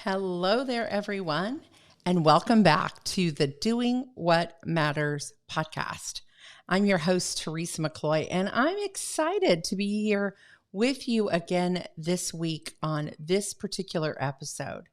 Hello there, everyone, and welcome back to the Doing What Matters podcast. I'm your host, Teresa McCloy, and I'm excited to be here with you again this week on this particular episode.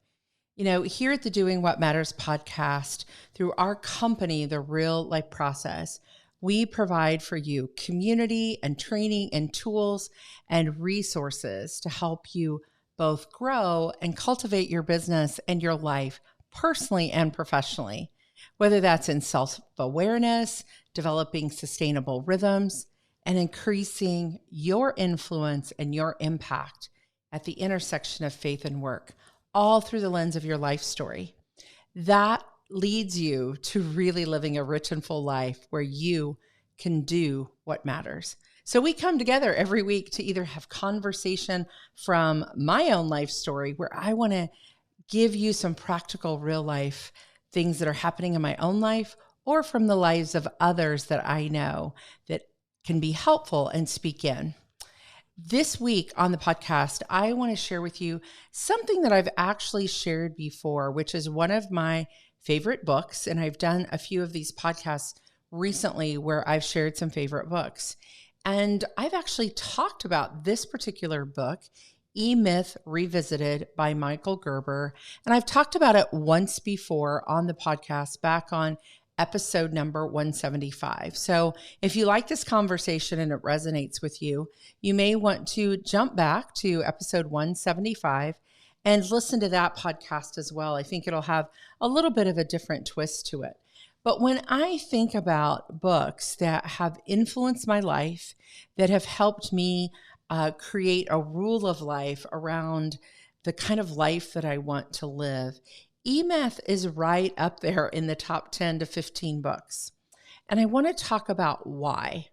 You know, here at the Doing What Matters podcast, through our company, the REALIFE Process, we provide for you community and training and tools and resources to help you both grow and cultivate your business and your life personally and professionally, whether that's in self-awareness, developing sustainable rhythms, and increasing your influence and your impact at the intersection of faith and work, all through the lens of your life story. That leads you to really living a rich and full life where you can do what matters. So we come together every week to either have conversation from my own life story, where I want to give you some practical real life things that are happening in my own life, or from the lives of others that I know that can be helpful and speak in. This week on the podcast, I want to share with you something that I've actually shared before, which is one of my favorite books. And I've done a few of these podcasts recently where I've shared some favorite books. And I've actually talked about this particular book, E-Myth Revisited by Michael Gerber. And I've talked about it once before on the podcast back on episode number 175. So if you like this conversation and it resonates with you, you may want to jump back to episode 175 and listen to that podcast as well. I think it'll have a little bit of a different twist to it. But when I think about books that have influenced my life, that have helped me create a rule of life around the kind of life that I want to live, E-Myth is right up there in the top 10 to 15 books. And I want to talk about why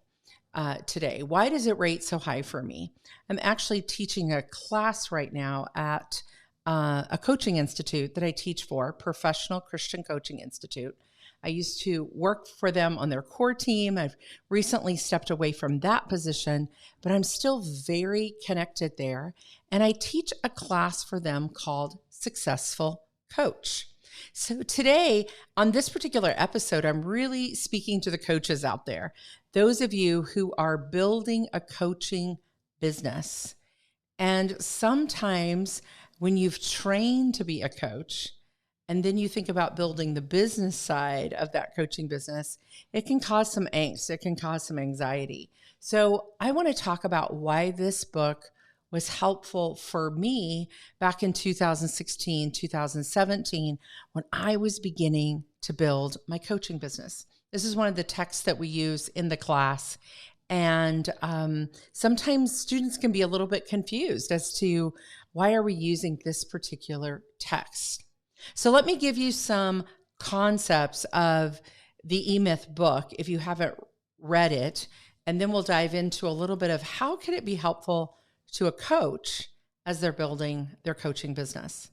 today. Why does it rate so high for me? I'm actually teaching a class right now at a coaching institute that I teach for, Professional Christian Coaching Institute. I used to work for them on their core team. I've recently stepped away from that position, but I'm still very connected there. And I teach a class for them called Successful Coach. So today, on this particular episode, I'm really speaking to the coaches out there, those of you who are building a coaching business. And sometimes when you've trained to be a coach, and then you think about building the business side of that coaching business, it can cause some angst. It can cause some anxiety. So I want to talk about why this book was helpful for me back in 2016, 2017, when I was beginning to build my coaching business. This is one of the texts that we use in the class. And sometimes students can be a little bit confused as to why are we using this particular text. So let me give you some concepts of the E-Myth book if you haven't read it, and then we'll dive into a little bit of how can it be helpful to a coach as they're building their coaching business.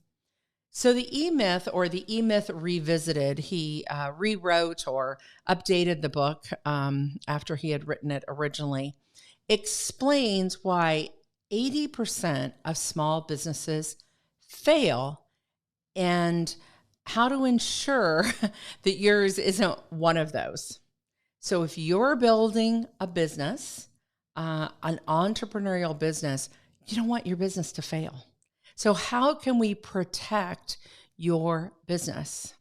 So the E-Myth, or the E-Myth Revisited, he rewrote or updated the book after he had written it originally, explains why 80% of small businesses fail and how to ensure that yours isn't one of those. So if you're building a business, an entrepreneurial business, you don't want your business to fail. So how can we protect your business?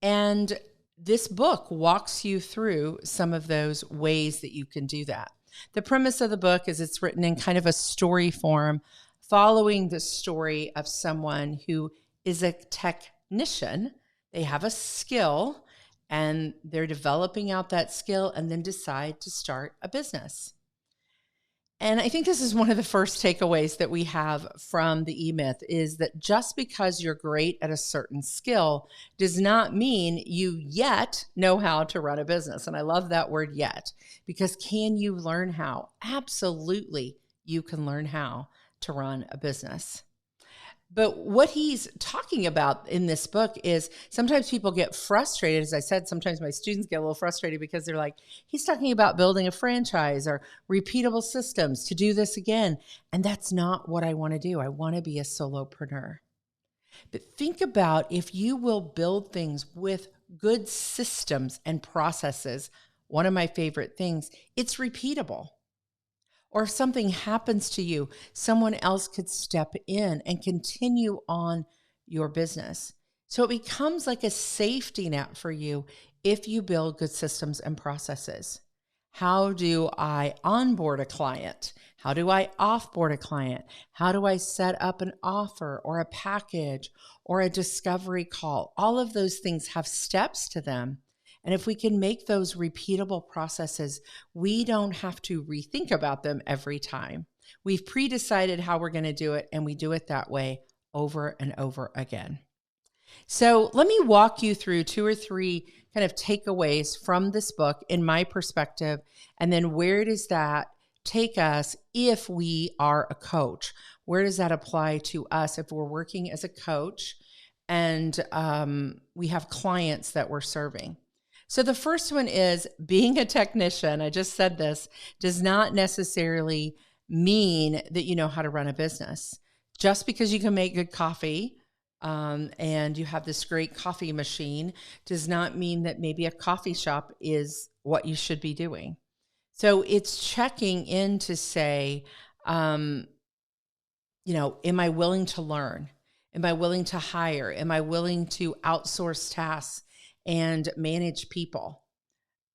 And this book walks you through some of those ways that you can do that. The premise of the book is it's written in kind of a story form, following the story of someone who is a technician. They have a skill and they're developing out that skill and then decide to start a business. And I think this is one of the first takeaways that we have from the E-Myth is that just because you're great at a certain skill does not mean you yet know how to run a business. And I love that word yet, because can you learn how? Absolutely, you can learn how to run a business. But what he's talking about in this book is sometimes people get frustrated. As I said, sometimes my students get a little frustrated because they're like, he's talking about building a franchise or repeatable systems to do this again. And that's not what I want to do. I want to be a solopreneur. But think about if you will build things with good systems and processes. One of my favorite things, it's repeatable. Or if something happens to you, someone else could step in and continue on your business. So it becomes like a safety net for you if you build good systems and processes. How do I onboard a client? How do I offboard a client? How do I set up an offer or a package or a discovery call? All of those things have steps to them. And if we can make those repeatable processes, we don't have to rethink about them every time. We've pre-decided how we're going to do it, and we do it that way over and over again. So let me walk you through 2 or 3 kind of takeaways from this book in my perspective, and then where does that take us if we are a coach? Where does that apply to us if we're working as a coach and we have clients that we're serving? So the first one is being a technician. I just said this does not necessarily mean that you know how to run a business. Just because you can make good coffee and you have this great coffee machine does not mean that maybe a coffee shop is what you should be doing. So it's checking in to say, am I willing to learn? Am I willing to hire? Am I willing to outsource tasks and manage people?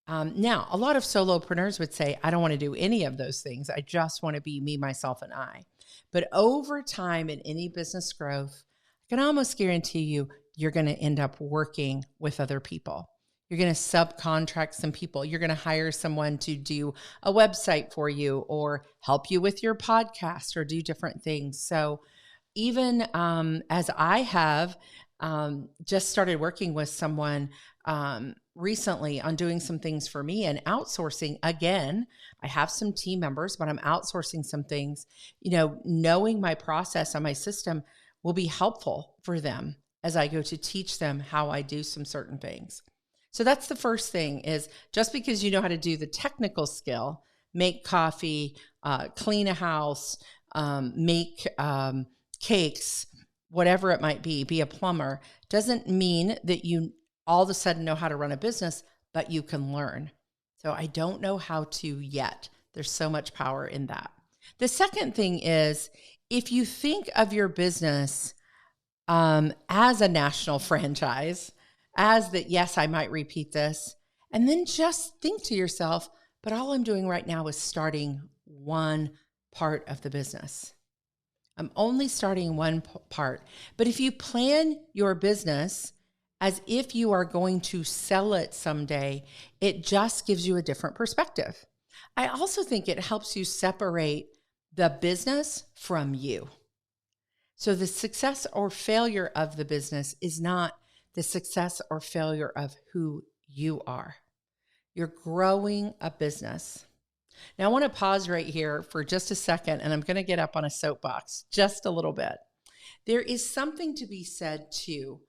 Now, a lot of solopreneurs would say, I don't want to do any of those things. I just want to be me, myself, and I. But over time in any business growth, I can almost guarantee you, you're going to end up working with other people. You're going to subcontract some people. You're going to hire someone to do a website for you or help you with your podcast or do different things. So even as I have just started working with someone recently on doing some things for me and outsourcing again. I have some team members, but I'm outsourcing some things. Knowing my process and my system will be helpful for them as I go to teach them how I do some certain things. So that's the first thing, is just because you know how to do the technical skill, make coffee, clean a house, make cakes, whatever it might be a plumber, doesn't mean that you all of a sudden know how to run a business, but you can learn. So I don't know how to yet. There's so much power in that. The second thing is, if you think of your business as a national franchise, as that, yes, I might repeat this, and then just think to yourself, but all I'm doing right now is starting one part of the business. I'm only starting one part. But if you plan your business as if you are going to sell it someday, it just gives you a different perspective. I also think it helps you separate the business from you. So the success or failure of the business is not the success or failure of who you are. You're growing a business. Now I want to pause right here for just a second, and I'm going to get up on a soapbox just a little bit. There is something to be said too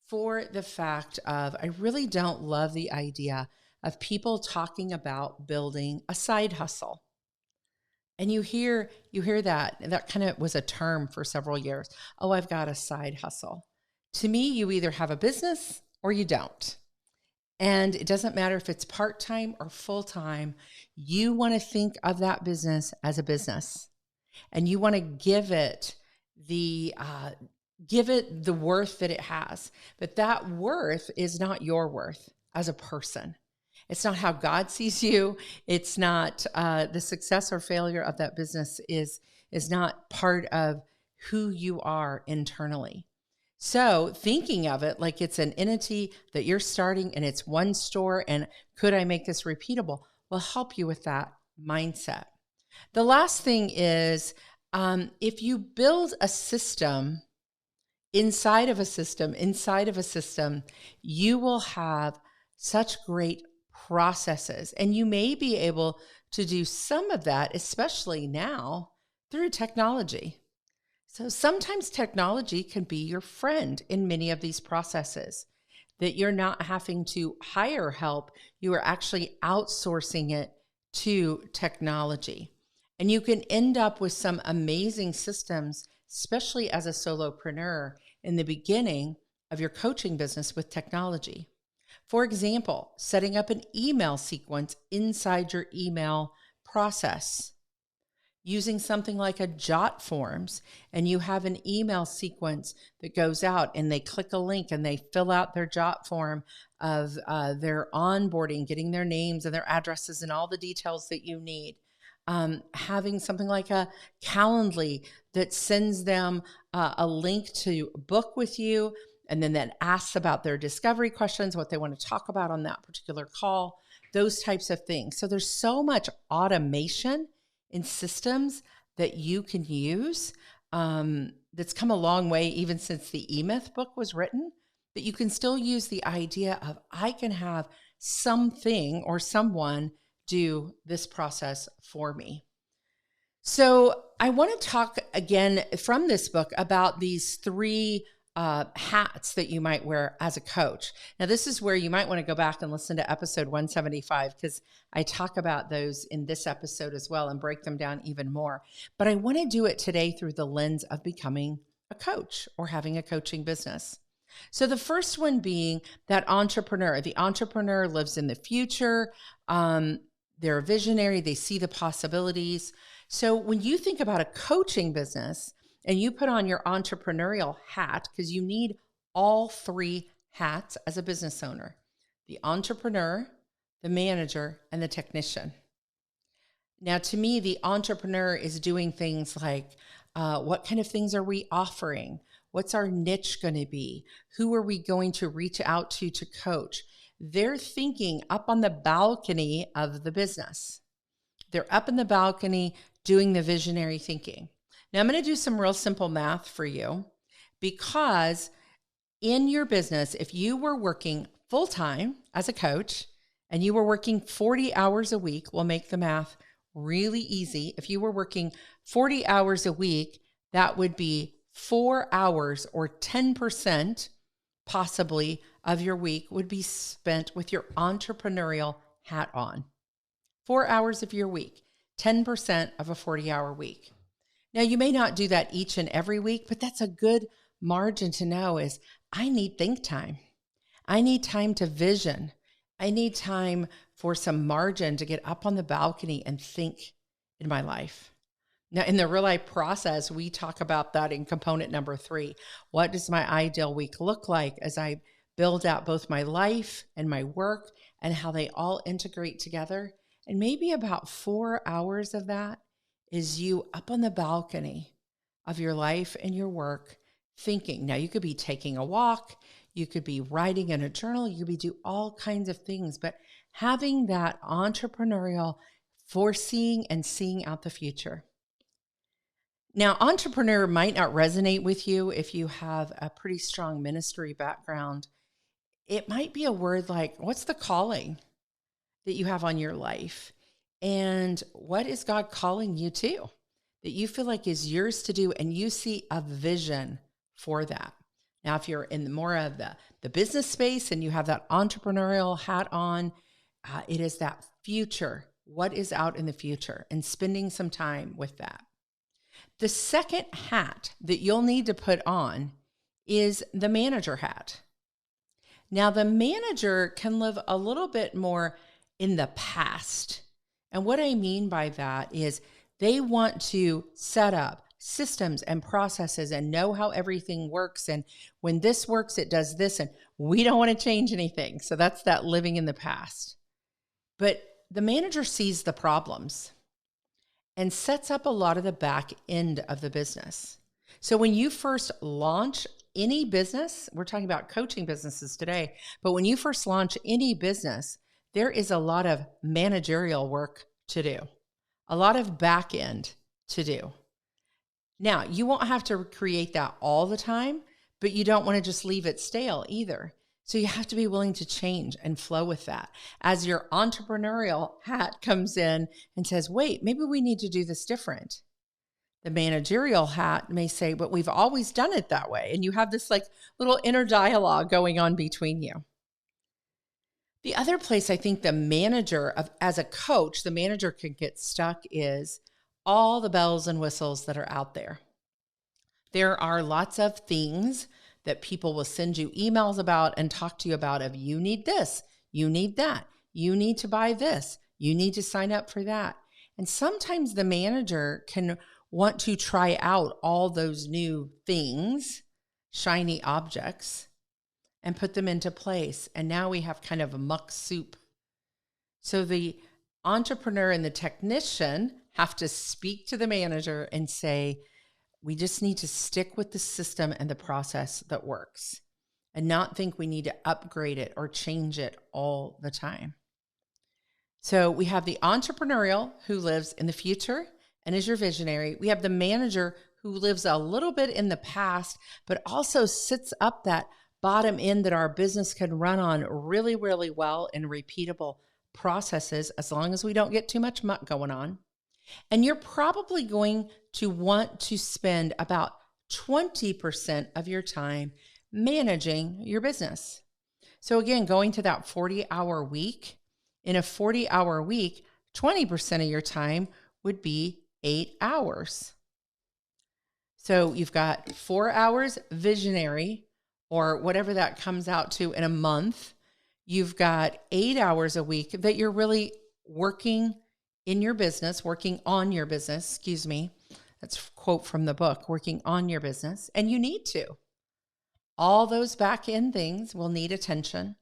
for the fact of, I really don't love the idea of people talking about building a side hustle. And you hear that kind of was a term for several years. Oh, I've got a side hustle. To me, you either have a business or you don't. And it doesn't matter if it's part-time or full-time. You want to think of that business as a business, and you want to give it the worth that it has. But that worth is not your worth as a person. It's not how God sees you. It's not the success or failure of that business is not part of who you are internally. So thinking of it like it's an entity that you're starting and it's one store and could I make this repeatable will help you with that mindset. The last thing is, if you build a system inside of a system, you will have such great processes. And you may be able to do some of that, especially now, through technology. So sometimes technology can be your friend in many of these processes, that you're not having to hire help. You are actually outsourcing it to technology. And you can end up with some amazing systems, especially as a solopreneur, in the beginning of your coaching business with technology. For example, setting up an email sequence inside your email process, using something like a Jot Forms, and you have an email sequence that goes out and they click a link and they fill out their Jot form of their onboarding, getting their names and their addresses and all the details that you need. Having something like a Calendly that sends them a link to book with you, and then that asks about their discovery questions, what they want to talk about on that particular call, those types of things. So there's so much automation in systems that you can use that's come a long way even since the E-Myth book was written, that you can still use the idea of I can have something or someone do this process for me. So I want to talk again from this book about these three hats that you might wear as a coach. Now, this is where you might want to go back and listen to episode 175, because I talk about those in this episode as well and break them down even more. But I want to do it today through the lens of becoming a coach or having a coaching business. So the first one being that entrepreneur. The entrepreneur lives in the future. They're a visionary. They see the possibilities. So when you think about a coaching business, and you put on your entrepreneurial hat, because you need all three hats as a business owner: the entrepreneur, the manager, and the technician. Now, to me, the entrepreneur is doing things like, what kind of things are we offering? What's our niche going to be? Who are we going to reach out to coach? They're thinking up on the balcony of the business. They're up in the balcony doing the visionary thinking. Now, I'm going to do some real simple math for you, because in your business, if you were working full-time as a coach and you were working 40 hours a week, we'll make the math really easy. If you were working 40 hours a week, that would be 4 hours, or 10% possibly of your week would be spent with your entrepreneurial hat on. 4 hours of your week, 10% of a 40-hour week. Now, you may not do that each and every week, but that's a good margin to know is I need think time. I need time to vision. I need time for some margin to get up on the balcony and think in my life. Now, in the REALIFE process, we talk about that in component number 3. What does my ideal week look like as I build out both my life and my work and how they all integrate together? And maybe about 4 hours of that is you up on the balcony of your life and your work thinking. Now, you could be taking a walk, you could be writing in a journal, you could be doing all kinds of things, but having that entrepreneurial foreseeing and seeing out the future. Now, entrepreneur might not resonate with you if you have a pretty strong ministry background. It might be a word like, what's the calling that you have on your life? And what is God calling you to that you feel like is yours to do, and you see a vision for that? Now, if you're in more of the business space and you have that entrepreneurial hat on, it is that future. What is out in the future, and spending some time with that. The second hat that you'll need to put on is the manager hat. Now, the manager can live a little bit more in the past. And what I mean by that is they want to set up systems and processes and know how everything works. And when this works, it does this. And we don't want to change anything. So that's that living in the past. But the manager sees the problems and sets up a lot of the back end of the business. So when you first launch any business, we're talking about coaching businesses today, but when you first launch any business, there is a lot of managerial work to do, a lot of back end to do. Now, you won't have to create that all the time, but you don't want to just leave it stale either. So you have to be willing to change and flow with that. As your entrepreneurial hat comes in and says, wait, maybe we need to do this different. The managerial hat may say, but we've always done it that way. And you have this like little inner dialogue going on between you. The other place I think the manager as a coach, the manager can get stuck is all the bells and whistles that are out there. There are lots of things that people will send you emails about and talk to you about of you need this, you need that, you need to buy this, you need to sign up for that. And sometimes the manager can want to try out all those new things, shiny objects, and put them into place. And now we have kind of a muck soup. So the entrepreneur and the technician have to speak to the manager and say, we just need to stick with the system and the process that works and not think we need to upgrade it or change it all the time. So we have the entrepreneurial who lives in the future and is your visionary. We have the manager who lives a little bit in the past, but also sits up that bottom end that our business can run on really, really well in repeatable processes, as long as we don't get too much muck going on. And you're probably going to want to spend about 20% of your time managing your business. So again, going to that 40-hour week, in a 40-hour week, 20% of your time would be 8 hours. So you've got 4 hours visionary, or whatever that comes out to in a month. You've got 8 hours a week that you're really working in your business, working on your business, excuse me. That's a quote from the book, working on your business. And you need to. All those back end things will need attention,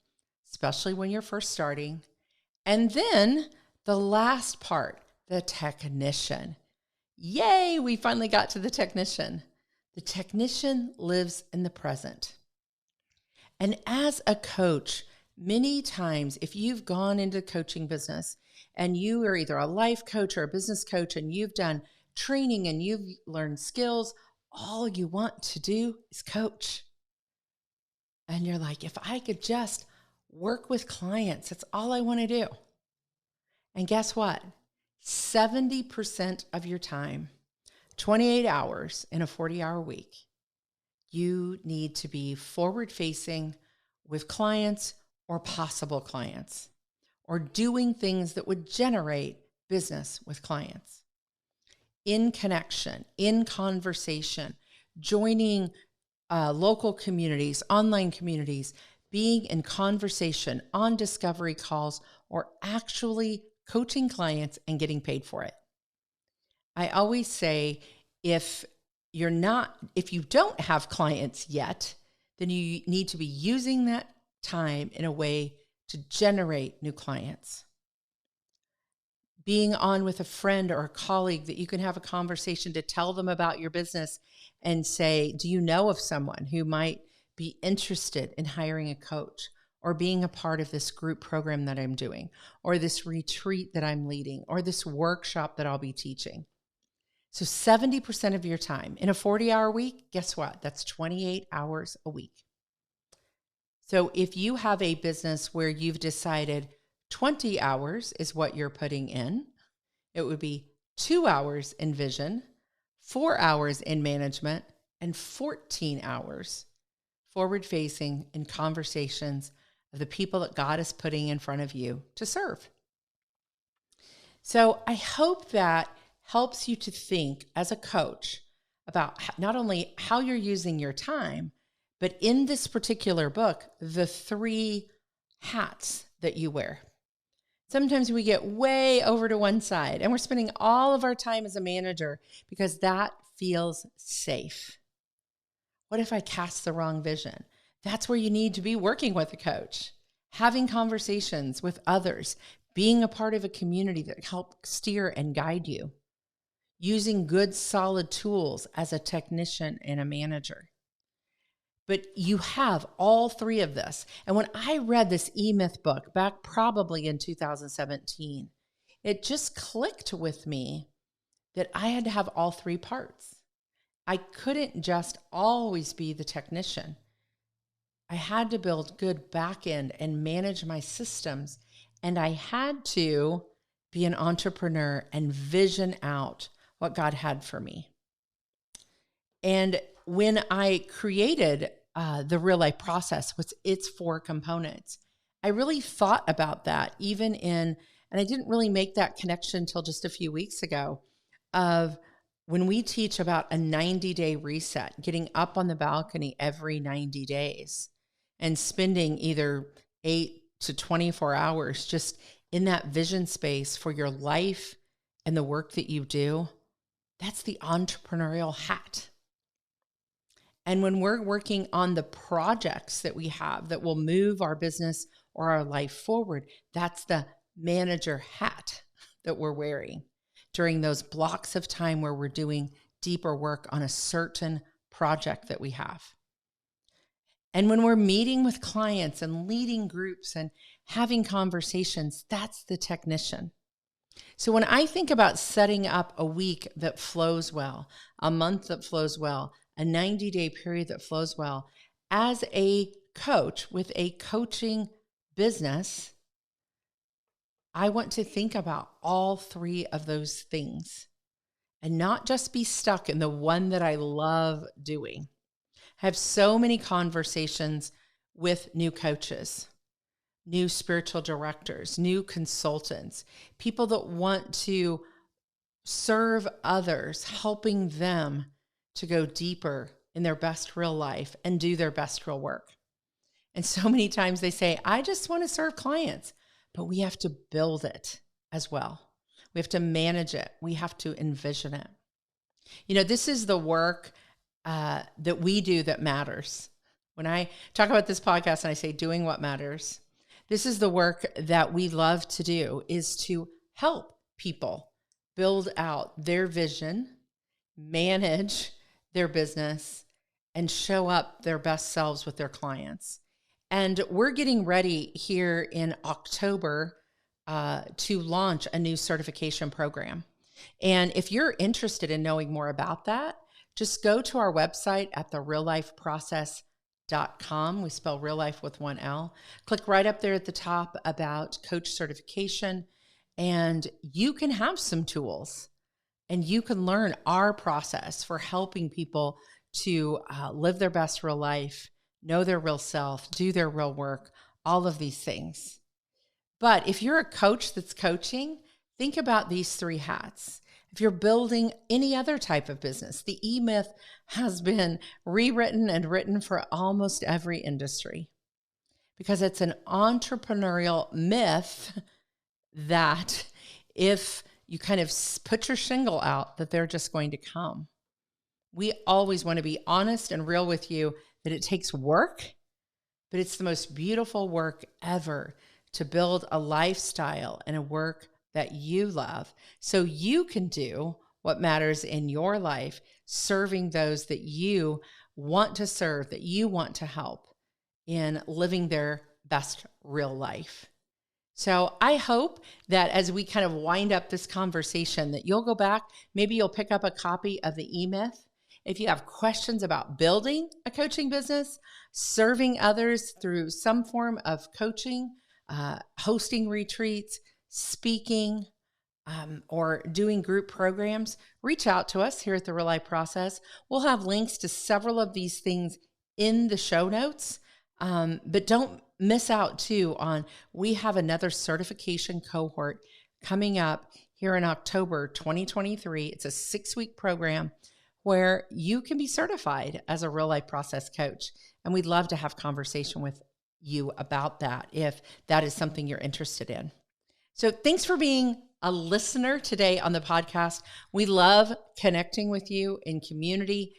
especially when you're first starting. And then the last part, the technician. Yay, we finally got to the technician. The technician lives in the present. And as a coach, many times, if you've gone into coaching business and you are either a life coach or a business coach and you've done training and you've learned skills, all you want to do is coach. And you're like, if I could just work with clients, that's all I want to do. And guess what? 70% of your time, 28 hours in a 40-hour week, you need to be forward-facing with clients or possible clients, or doing things that would generate business with clients. In connection, in conversation, joining local communities, online communities, being in conversation on discovery calls, or actually coaching clients and getting paid for it. I always say, if you don't have clients yet, then you need to be using that time in a way to generate new clients. Being on with a friend or a colleague that you can have a conversation to tell them about your business and say, do you know of someone who might be interested in hiring a coach, or being a part of this group program that I'm doing, or this retreat that I'm leading, or this workshop that I'll be teaching? So 70% of your time in a 40-hour week, guess what? That's 28 hours a week. So if you have a business where you've decided 20 hours is what you're putting in, it would be 2 hours in vision, 4 hours in management, and 14 hours forward-facing in conversations of the people that God is putting in front of you to serve. So I hope that helps you to think as a coach about not only how you're using your time, but in this particular book, the 3 hats that you wear. Sometimes we get way over to one side and we're spending all of our time as a manager because that feels safe. What if I cast the wrong vision? That's where you need to be working with a coach, having conversations with others, being a part of a community that help steer and guide you, using good, solid tools as a technician and a manager. But you have all 3 of this. And when I read this E-Myth book back probably in 2017, it just clicked with me that I had to have all 3 parts. I couldn't just always be the technician. I had to build good back end and manage my systems. And I had to be an entrepreneur and vision out what God had for me. And when I created the REALIFE Process with its 4 components, I really thought about that and I didn't really make that connection until just a few weeks ago, of when we teach about a 90-day reset, getting up on the balcony every 90 days and spending either 8 to 24 hours just in that vision space for your life and the work that you do, that's the entrepreneurial hat. And when we're working on the projects that we have that will move our business or our life forward, that's the manager hat that we're wearing during those blocks of time where we're doing deeper work on a certain project that we have. And when we're meeting with clients and leading groups and having conversations, that's the technician. So when I think about setting up a week that flows well, a month that flows well, a 90-day period that flows well, as a coach with a coaching business, I want to think about all three of those things and not just be stuck in the one that I love doing. I have so many conversations with new coaches, new spiritual directors, new consultants, people that want to serve others, helping them to go deeper in their best real life and do their best real work. And so many times they say, I just want to serve clients, but we have to build it as well. We have to manage it. We have to envision it. You know, this is the work that we do that matters. When I talk about this podcast and I say doing what matters, this is the work that we love to do, is to help people build out their vision, manage their business, and show up their best selves with their clients. And we're getting ready here in October to launch a new certification program. And if you're interested in knowing more about that, just go to our website at therealifeprocess.com. We spell real life with one L. Click right up there at the top about coach certification, and you can have some tools and you can learn our process for helping people to live their best real life, know their real self, do their real work, all of these things. But if you're a coach that's coaching, think about these three hats. If you're building any other type of business, the E-Myth has been rewritten and written for almost every industry because it's an entrepreneurial myth that if you kind of put your shingle out, that they're just going to come. We always want to be honest and real with you that it takes work, but it's the most beautiful work ever to build a lifestyle and a work that you love so you can do what matters in your life, serving those that you want to serve, that you want to help in living their best real life. So I hope that as we kind of wind up this conversation, that you'll go back, maybe you'll pick up a copy of the E-Myth. If you have questions about building a coaching business, serving others through some form of coaching, hosting retreats, speaking, or doing group programs, reach out to us here at the Real Life Process. We'll have links to several of these things in the show notes, but don't miss out too on, we have another certification cohort coming up here in October 2023. It's a 6-week program where you can be certified as a real life process coach. And we'd love to have conversation with you about that if that is something you're interested in. So thanks for being a listener today on the podcast. We love connecting with you in community.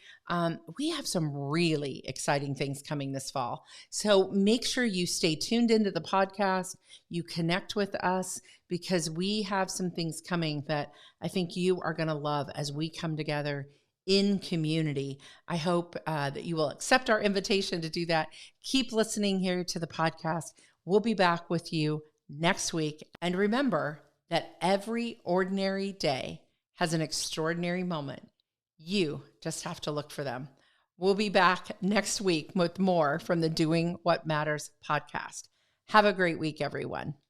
We have some really exciting things coming this fall. So make sure you stay tuned into the podcast. You connect with us because we have some things coming that I think you are going to love as we come together in community. I hope that you will accept our invitation to do that. Keep listening here to the podcast. We'll be back with you next week. And remember that every ordinary day has an extraordinary moment. You just have to look for them. We'll be back next week with more from the Doing What Matters podcast. Have a great week, everyone.